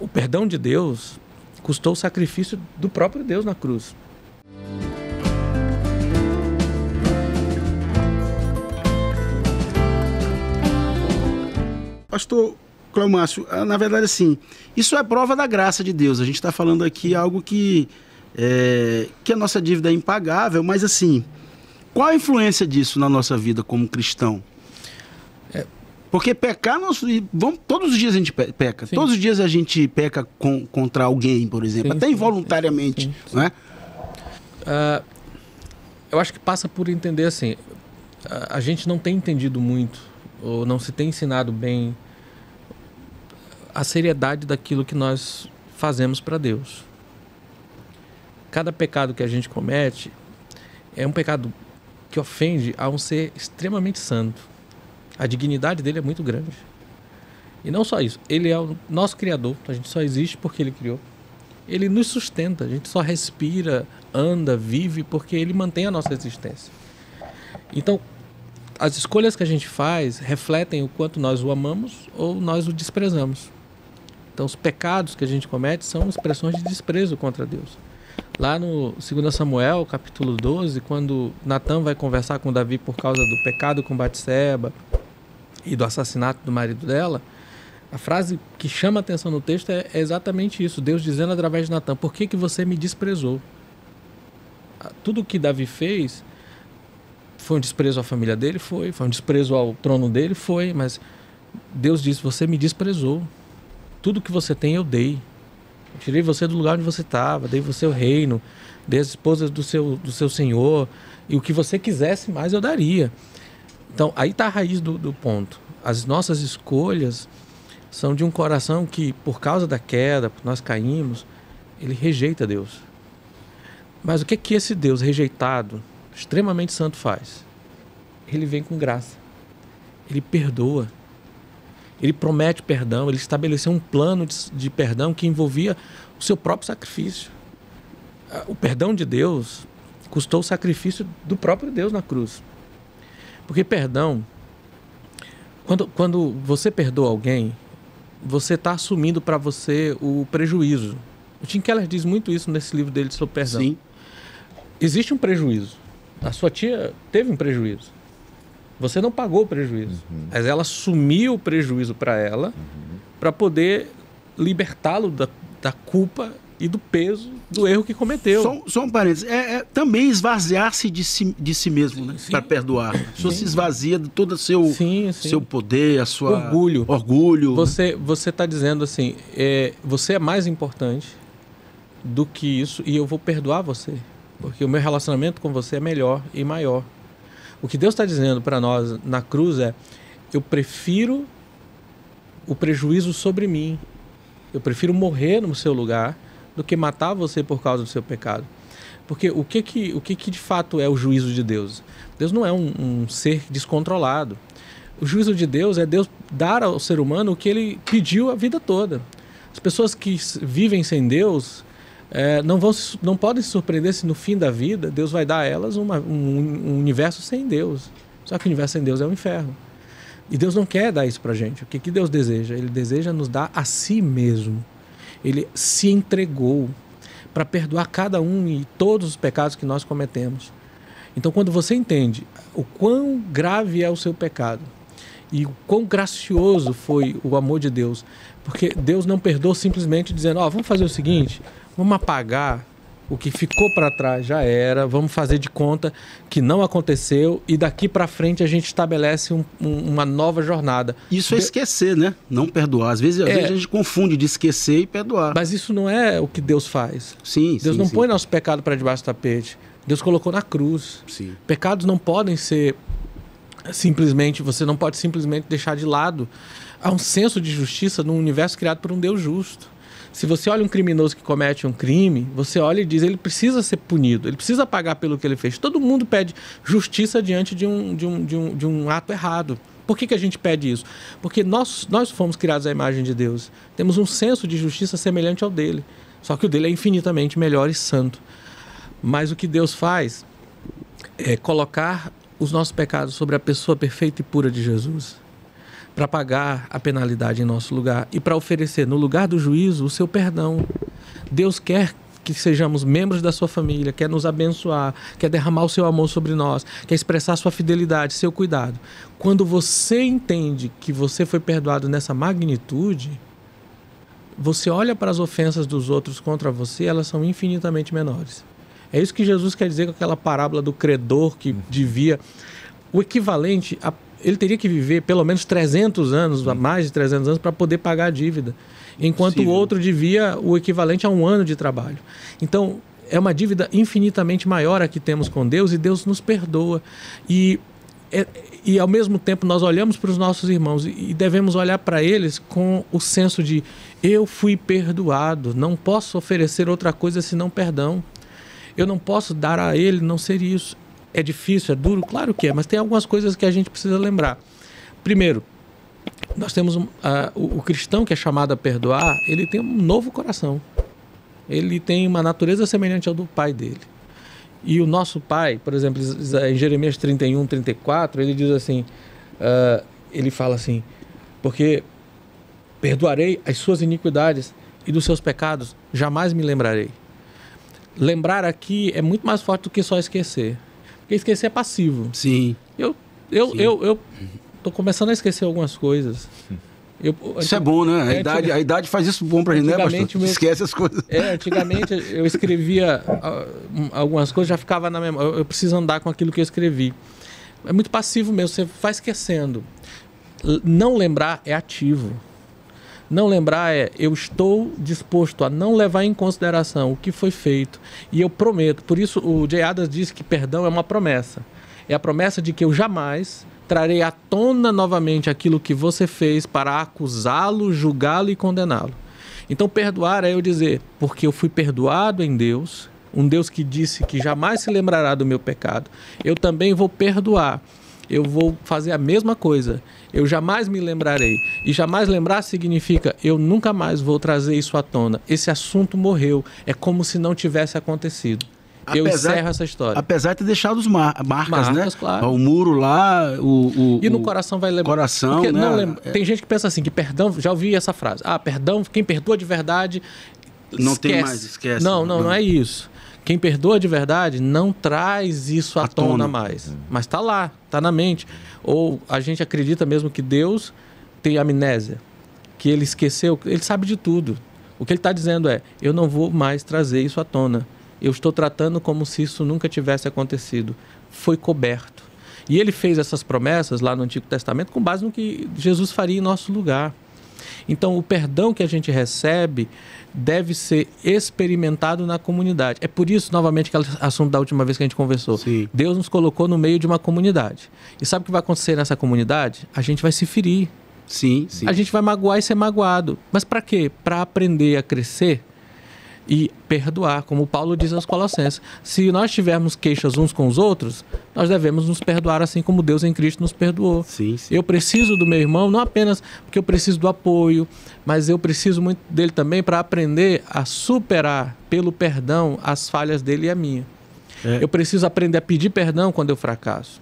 O perdão de Deus custou o sacrifício do próprio Deus na cruz. Pastor Cleomárcio, na verdade, assim, isso é prova da graça de Deus. A gente está falando aqui algo que a nossa dívida é impagável, mas assim, qual a influência disso na nossa vida como cristão? Porque pecar, todos os dias a gente peca. Sim. Todos os dias a gente peca contra alguém, por exemplo, sim, até involuntariamente. Sim. Não é? Eu acho que passa por entender assim, a gente não tem entendido muito, ou não se tem ensinado bem a seriedade daquilo que nós fazemos para Deus. Cada pecado que a gente comete é um pecado que ofende a um ser extremamente santo. A dignidade dele é muito grande. E não só isso, ele é o nosso Criador, a gente só existe porque ele criou. Ele nos sustenta, a gente só respira, anda, vive porque ele mantém a nossa existência. Então, as escolhas que a gente faz refletem o quanto nós o amamos ou nós o desprezamos. Então, os pecados que a gente comete são expressões de desprezo contra Deus. Lá no 2 Samuel, capítulo 12, quando Natã vai conversar com Davi por causa do pecado com Batseba e do assassinato do marido dela, a frase que chama a atenção no texto é exatamente isso. Deus dizendo através de Natã: por que você me desprezou? Tudo o que Davi fez foi um desprezo à família dele? Foi um desprezo ao trono dele? Foi, mas Deus disse: você me desprezou. Tudo que você tem eu dei. Eu tirei você do lugar onde você estava, dei você o reino, dei as esposas do seu senhor, e o que você quisesse mais eu daria. Então, aí está a raiz do ponto. As nossas escolhas são de um coração que, por causa da queda, porque nós caímos, ele rejeita Deus. Mas o que esse Deus rejeitado, extremamente santo, faz? Ele vem com graça. Ele perdoa. Ele promete perdão. Ele estabeleceu um plano de perdão que envolvia o seu próprio sacrifício. O perdão de Deus custou o sacrifício do próprio Deus na cruz. Porque perdão, quando você perdoa alguém, você está assumindo para você o prejuízo. O Tim Keller diz muito isso nesse livro dele sobre perdão. Sim. Existe um prejuízo. A sua tia teve um prejuízo. Você não pagou o prejuízo. Mas ela assumiu o prejuízo para ela, para poder libertá-lo da culpa e do peso do erro que cometeu. Só um parênteses. Também esvaziar-se de si mesmo, né? Para perdoar. A pessoa se esvazia de todo o seu poder, a sua... Orgulho. Você está dizendo assim, você é mais importante do que isso e eu vou perdoar você. Porque o meu relacionamento com você é melhor e maior. O que Deus está dizendo para nós na cruz é: eu prefiro o prejuízo sobre mim. Eu prefiro morrer no seu lugar do que matar você por causa do seu pecado. Porque o que de fato é o juízo de Deus? Deus não é um ser descontrolado. O juízo de Deus é Deus dar ao ser humano o que ele pediu a vida toda. As pessoas que vivem sem Deus não podem se surpreender se no fim da vida Deus vai dar a elas um universo sem Deus. Só que o universo sem Deus é um inferno. E Deus não quer dar isso pra gente. O que Deus deseja? Ele deseja nos dar a si mesmo. Ele se entregou para perdoar cada um e todos os pecados que nós cometemos. Então, quando você entende o quão grave é o seu pecado e o quão gracioso foi o amor de Deus, porque Deus não perdoou simplesmente dizendo: vamos fazer o seguinte, vamos apagar o que ficou para trás, já era, vamos fazer de conta que não aconteceu e daqui para frente a gente estabelece uma nova jornada. Isso é esquecer, né? Não perdoar. Às vezes a gente confunde de esquecer e perdoar. Mas isso não é o que Deus faz. Sim, Deus não põe nosso pecado para debaixo do tapete. Deus colocou na cruz. Sim. Pecados não podem ser simplesmente, você não pode simplesmente deixar de lado. Há um senso de justiça num universo criado por um Deus justo. Se você olha um criminoso que comete um crime, você olha e diz: ele precisa ser punido, ele precisa pagar pelo que ele fez. Todo mundo pede justiça diante de um ato errado. Por que a gente pede isso? Porque nós fomos criados à imagem de Deus. Temos um senso de justiça semelhante ao dele. Só que o dele é infinitamente melhor e santo. Mas o que Deus faz é colocar os nossos pecados sobre a pessoa perfeita e pura de Jesus, para pagar a penalidade em nosso lugar e para oferecer no lugar do juízo o seu perdão. Deus quer que sejamos membros da sua família, quer nos abençoar, quer derramar o seu amor sobre nós, quer expressar sua fidelidade, seu cuidado. Quando você entende que você foi perdoado nessa magnitude, você olha para as ofensas dos outros contra você, elas são infinitamente menores. É isso que Jesus quer dizer com aquela parábola do credor que devia. O equivalente, ele teria que viver pelo menos 300 anos, mais de 300 anos, para poder pagar a dívida. Enquanto o outro devia o equivalente a 1 ano de trabalho. Então, é uma dívida infinitamente maior a que temos com Deus, e Deus nos perdoa. E ao mesmo tempo, nós olhamos para os nossos irmãos e devemos olhar para eles com o senso de: eu fui perdoado, não posso oferecer outra coisa senão perdão. Eu não posso dar a ele não ser isso. É difícil, é duro? Claro que é, mas tem algumas coisas que a gente precisa lembrar. Primeiro, nós temos o cristão que é chamado a perdoar, ele tem um novo coração. Ele tem uma natureza semelhante ao do pai dele. E o nosso pai, por exemplo, em Jeremias 31, 34, ele diz assim, ele fala assim: porque perdoarei as suas iniquidades e dos seus pecados jamais me lembrarei. Lembrar aqui é muito mais forte do que só esquecer. Porque esquecer é passivo. Sim. Eu tô começando a esquecer algumas coisas. Isso é bom, né? A idade faz isso bom pra gente, né, pastor? Esquece as coisas. Antigamente eu escrevia algumas coisas, já ficava na memória. Eu preciso andar com aquilo que eu escrevi. É muito passivo mesmo, você vai esquecendo. Não lembrar é ativo. Não lembrar é: eu estou disposto a não levar em consideração o que foi feito. E eu prometo. Por isso o J. Adams diz que perdão é uma promessa. É a promessa de que eu jamais trarei à tona novamente aquilo que você fez para acusá-lo, julgá-lo e condená-lo. Então perdoar é eu dizer: porque eu fui perdoado em Deus, um Deus que disse que jamais se lembrará do meu pecado, eu também vou perdoar. Eu vou fazer a mesma coisa. Eu jamais me lembrarei. E jamais lembrar significa: eu nunca mais vou trazer isso à tona. Esse assunto morreu. É como se não tivesse acontecido. Eu encerro essa história. Apesar de ter deixado os marcas, né? Claro. O muro lá, E no coração vai lembrar. Coração, porque né? Não lembra. Tem gente que pensa assim, que perdão... Já ouvi essa frase. Perdão, quem perdoa de verdade... Não esquece. Tem mais, esquece. Não é isso. Quem perdoa de verdade não traz isso à tona mais. Mas está lá, está na mente. Ou a gente acredita mesmo que Deus tem amnésia, que ele esqueceu, ele sabe de tudo. O que ele está dizendo é: eu não vou mais trazer isso à tona. Eu estou tratando como se isso nunca tivesse acontecido. Foi coberto. E ele fez essas promessas lá no Antigo Testamento com base no que Jesus faria em nosso lugar. Então, o perdão que a gente recebe deve ser experimentado na comunidade. É por isso, novamente, aquele assunto da última vez que a gente conversou. Sim. Deus nos colocou no meio de uma comunidade. E sabe o que vai acontecer nessa comunidade? A gente vai se ferir. Sim. A gente vai magoar e ser magoado. Mas para quê? Para aprender a crescer e perdoar, como Paulo diz aos Colossenses. Se nós tivermos queixas uns com os outros, nós devemos nos perdoar assim como Deus em Cristo nos perdoou. Sim. Eu preciso do meu irmão não apenas porque eu preciso do apoio, mas eu preciso muito dele também para aprender a superar pelo perdão as falhas dele e a minha. Eu preciso aprender a pedir perdão quando eu fracasso.